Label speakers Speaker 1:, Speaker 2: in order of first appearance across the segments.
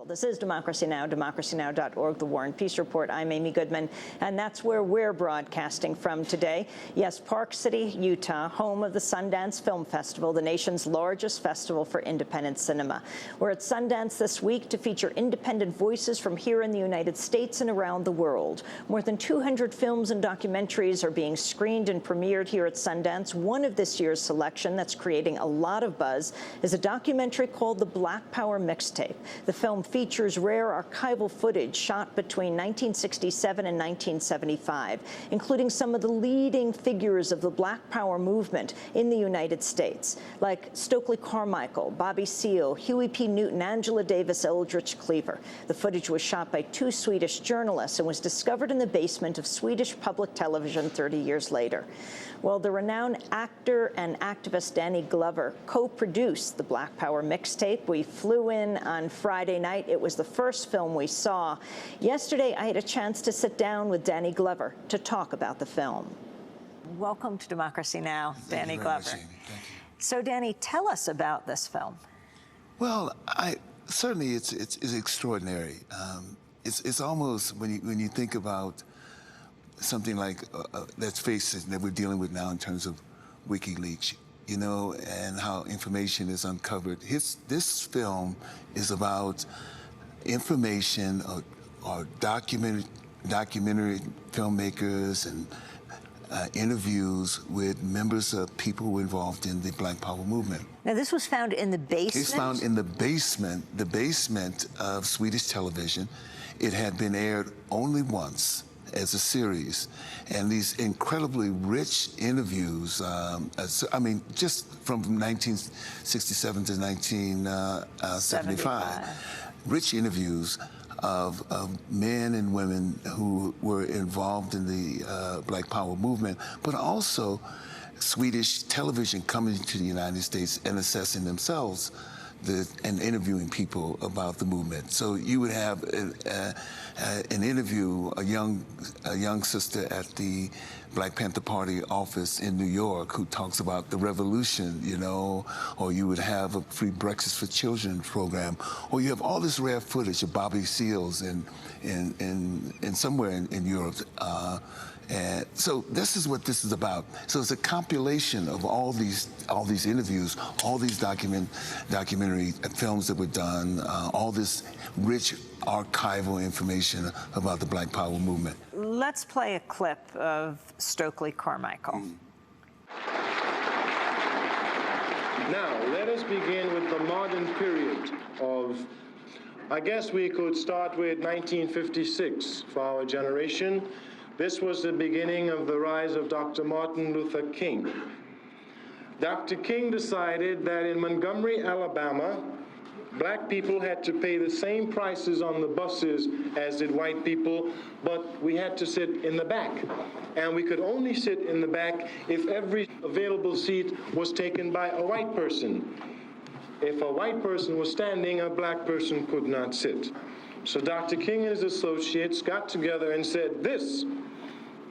Speaker 1: This is Democracy Now!, democracynow.org, The War and Peace Report. I'm Amy Goodman, and that's where we're broadcasting from today. Yes, Park City, Utah, home of the Sundance Film Festival, the nation's largest festival for independent cinema. We're at Sundance this week to feature independent voices from here in the United States and around the world. More than 200 films and documentaries are being screened and premiered here at Sundance. One of this year's selection that's creating a lot of buzz is a documentary called the Black Power Mixtape. The film features rare archival footage shot between 1967 and 1975, including some of the leading figures of the Black Power movement in the United States, like Stokely Carmichael, Bobby Seale, Huey P. Newton, Angela Davis, Eldridge Cleaver. The footage was shot by 2 Swedish journalists and was discovered in the basement of Swedish public television 30 years later. Well, the renowned actor and activist Danny Glover co-produced the Black Power Mixtape. We flew in on Friday night. It was the first film we saw. Yesterday, I had a chance to sit down with Danny Glover to talk about the film. Welcome to Democracy Now!, Danny Glover.
Speaker 2: Thank you.
Speaker 1: So, Danny, tell us about this film.
Speaker 2: Well, certainly it's extraordinary. It's almost, when you think about something like, let's face it, that we're dealing with now in terms of WikiLeaks, you know, and how information is uncovered. This film is about information or documentary filmmakers and interviews with members of people who were involved in the Black Power movement.
Speaker 1: Now, this was found in the basement?
Speaker 2: It's found in the basement of Swedish television. It had been aired only once as a series, and these incredibly rich interviews, I mean, just from 1967 to 1975, rich interviews of men and women who were involved in the Black Power movement, but also Swedish television coming to the United States and assessing themselves and interviewing people about the movement. So you would have an interview, a young sister at the Black Panther Party office in New York who talks about the revolution, you know, or you would have a free breakfast for children program, or you have all this rare footage of Bobby Seals in somewhere in Europe. And so this is what this is about. So it's a compilation of all these interviews, all these documentary films that were done, all this rich archival information about the Black Power movement.
Speaker 1: Let's play a clip of Stokely Carmichael.
Speaker 3: Now, let us begin with the modern period of, I guess we could start with 1956 for our generation. This was the beginning of the rise of Dr. Martin Luther King. Dr. King decided that in Montgomery, Alabama, black people had to pay the same prices on the buses as did white people, but we had to sit in the back. And we could only sit in the back if every available seat was taken by a white person. If a white person was standing, a black person could not sit. So Dr. King and his associates got together and said, "This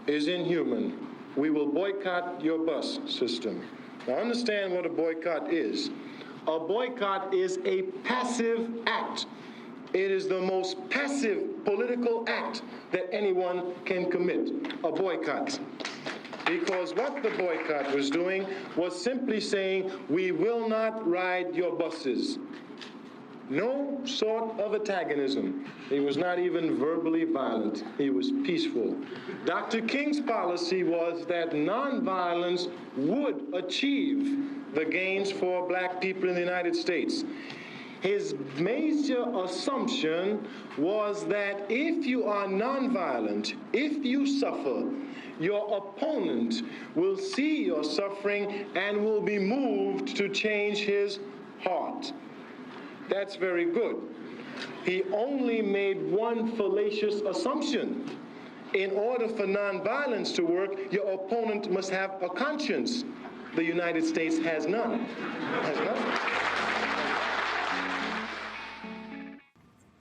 Speaker 3: is inhuman. We will boycott your bus system." Now understand what a boycott is. A boycott is a passive act. It is the most passive political act that anyone can commit, a boycott. Because what the boycott was doing was simply saying, we will not ride your buses. No sort of antagonism. He was not even verbally violent. He was peaceful. Dr. King's policy was that nonviolence would achieve the gains for black people in the United States. His major assumption was that if you are nonviolent, if you suffer, your opponent will see your suffering and will be moved to change his heart. That's very good. He only made one fallacious assumption. In order for nonviolence to work, your opponent must have a conscience. The United States has none. Has none.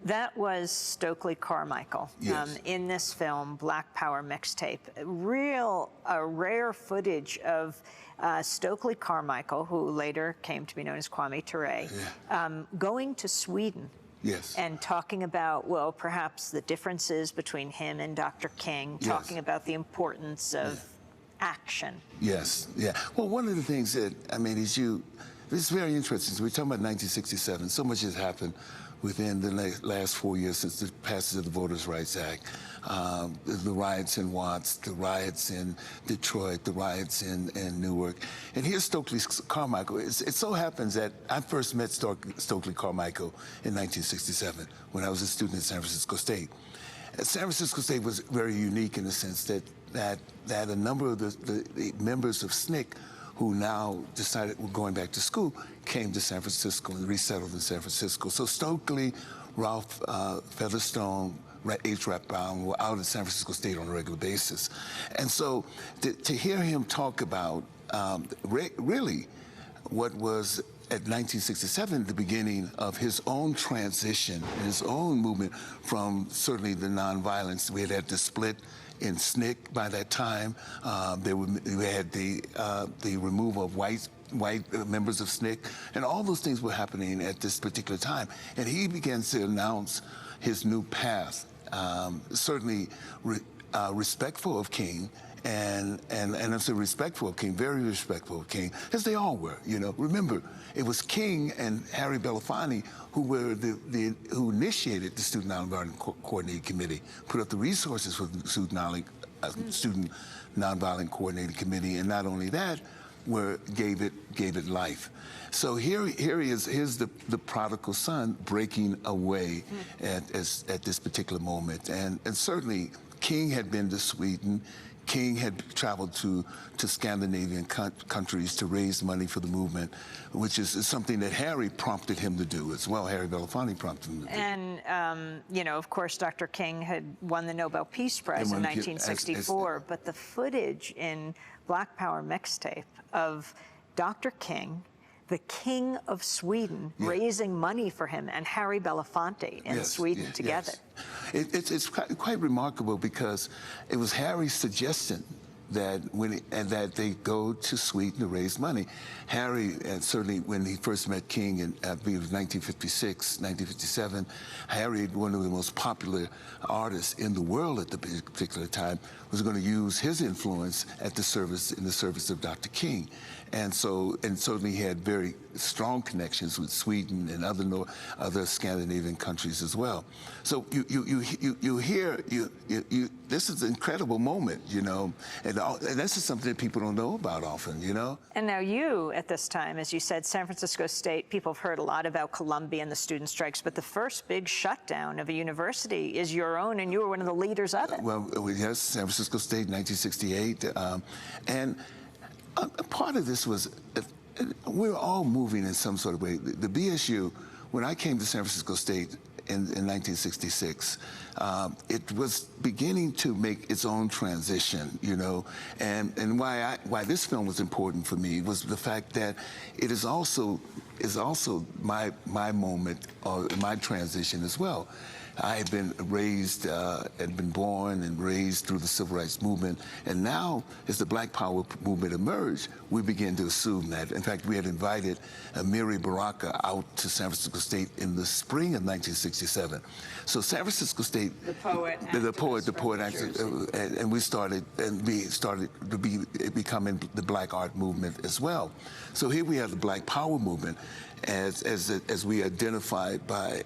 Speaker 1: That was Stokely Carmichael.
Speaker 2: Yes.
Speaker 1: In this film, Black Power Mixtape. A rare footage of Stokely Carmichael, who later came to be known as Kwame Ture, going to Sweden
Speaker 2: Yes.
Speaker 1: And talking about, well, perhaps the differences between him and Dr. King,
Speaker 2: Yes.
Speaker 1: talking about the importance of action.
Speaker 2: Yes, yeah. Well, one of the things that, I mean, it's very interesting. So we're talking about 1967. So much has happened within the last 4 years since the passage of the Voters' Rights Act. The riots in Watts, the riots in Detroit, the riots in Newark. And here's Stokely Carmichael. It so happens that I first met Stokely Carmichael in 1967 when I was a student at San Francisco State. San Francisco State was very unique in the sense that a number of the members of SNCC who now decided we're going back to school came to San Francisco and resettled in San Francisco. So Stokely, Ralph Featherstone, H. Rap Brown were out at San Francisco State on a regular basis. And so to hear him talk about really what was at 1967, the beginning of his own transition, his own movement from certainly the nonviolence. We had the split in SNCC by that time. We had the removal of white members of SNCC, and all those things were happening at this particular time. And he began to announce his new path, certainly respectful of King, and I'm so respectful of King, very respectful of King, as they all were. You know, remember, it was King and Harry Belafonte who were who initiated the Student Nonviolent Coordinating Committee, put up the resources for the Student Nonviolent Coordinating Committee, and not only that, gave it life. So here he is. Here's the prodigal son breaking away at this particular moment, and certainly King had been to Sweden. King had traveled to Scandinavian countries to raise money for the movement, which is something that Harry prompted him to do as well. Harry Belafonte prompted him to do.
Speaker 1: And, you know, of course, Dr. King had won the Nobel Peace Prize in 1964, but the footage in Black Power Mixtape of Dr. King, the King of Sweden, raising money for him, and Harry Belafonte in Sweden together.
Speaker 2: Yes. It's quite remarkable because it was Harry's suggestion that that they go to Sweden to raise money. Harry, and certainly when he first met King in, I believe it was 1956, 1957, Harry, one of the most popular artists in the world at the particular time, was going to use his influence in the service of Dr. King. And certainly he had very strong connections with Sweden and other Scandinavian countries as well. So you hear this is an incredible moment, you know, and this is something that people don't know about often, you know.
Speaker 1: And now you, at this time, as you said, San Francisco State, people have heard a lot about Columbia and the student strikes, but the first big shutdown of a university is your own, and you were one of the leaders of it.
Speaker 2: Well, yes, San Francisco State, 1968, and part of this was we were all moving in some sort of way. The BSU, when I came to San Francisco State in 1966, it was beginning to make its own transition, you know, and why this film was important for me was the fact that it is also my moment or my transition as well. I had been raised, had been born and raised through the Civil Rights Movement, and now, as the Black Power movement emerged, we began to assume that. In fact, we had invited Amiri Baraka out to San Francisco State in the spring of 1967. So San Francisco State, the poet, and we started to becoming the Black Art movement as well. So here we have the Black Power movement, as we identified by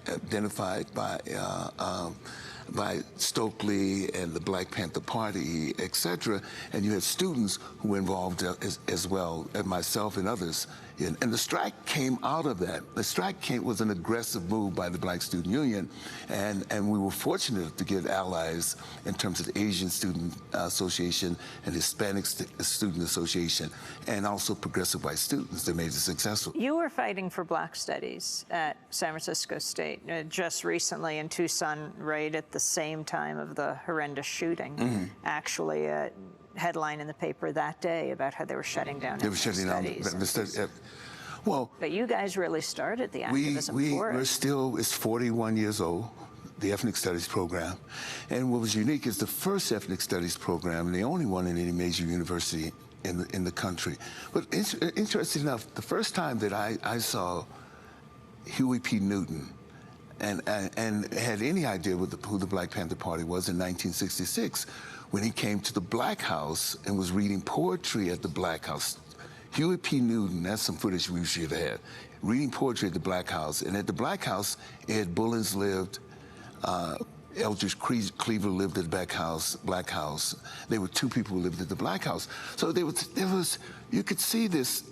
Speaker 2: Stokely and the Black Panther Party, etc. And you had students who were involved as well, and myself and others. And the strike came out of that. The strike was an aggressive move by the Black Student Union, and we were fortunate to get allies in terms of the Asian Student Association and Hispanic Student Association, and also progressive white students that made it successful.
Speaker 1: You were fighting for Black Studies at San Francisco State just recently in Tucson, right at the same time of the horrendous shooting. Actually, headline in the paper that day about how they were shutting down the studies.
Speaker 2: Well,
Speaker 1: but you guys really started the activism for it.
Speaker 2: We're still, it's 41 years old, the Ethnic Studies program. And what was unique is the first Ethnic Studies program, and the only one in any major university in the country. But interesting enough, the first time that I saw Huey P. Newton and had any idea who the Black Panther Party was in 1966 when he came to the Black House and was reading poetry at the Black House. Huey P. Newton, that's some footage we should have had, reading poetry at the Black House. And at the Black House, Ed Bullins lived, Eldridge Cleaver lived at the Black House. There were two people who lived at the Black House. So there was you could see this,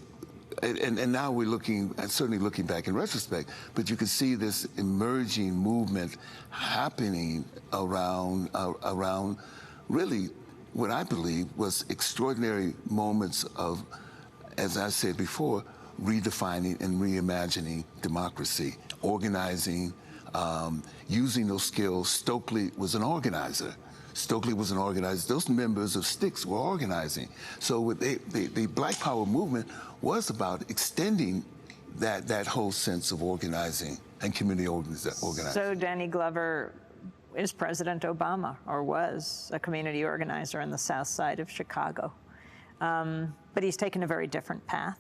Speaker 2: and now we're looking, and certainly looking back in retrospect, but you could see this emerging movement happening around really what I believe was extraordinary moments of, as I said before, redefining and reimagining democracy, organizing, using those skills. Stokely was an organizer. Those members of STIX were organizing. So the Black Power movement was about extending that whole sense of organizing and community organizing.
Speaker 1: So Danny Glover is President Obama, or was a community organizer in the South Side of Chicago. But he's taken a very different path.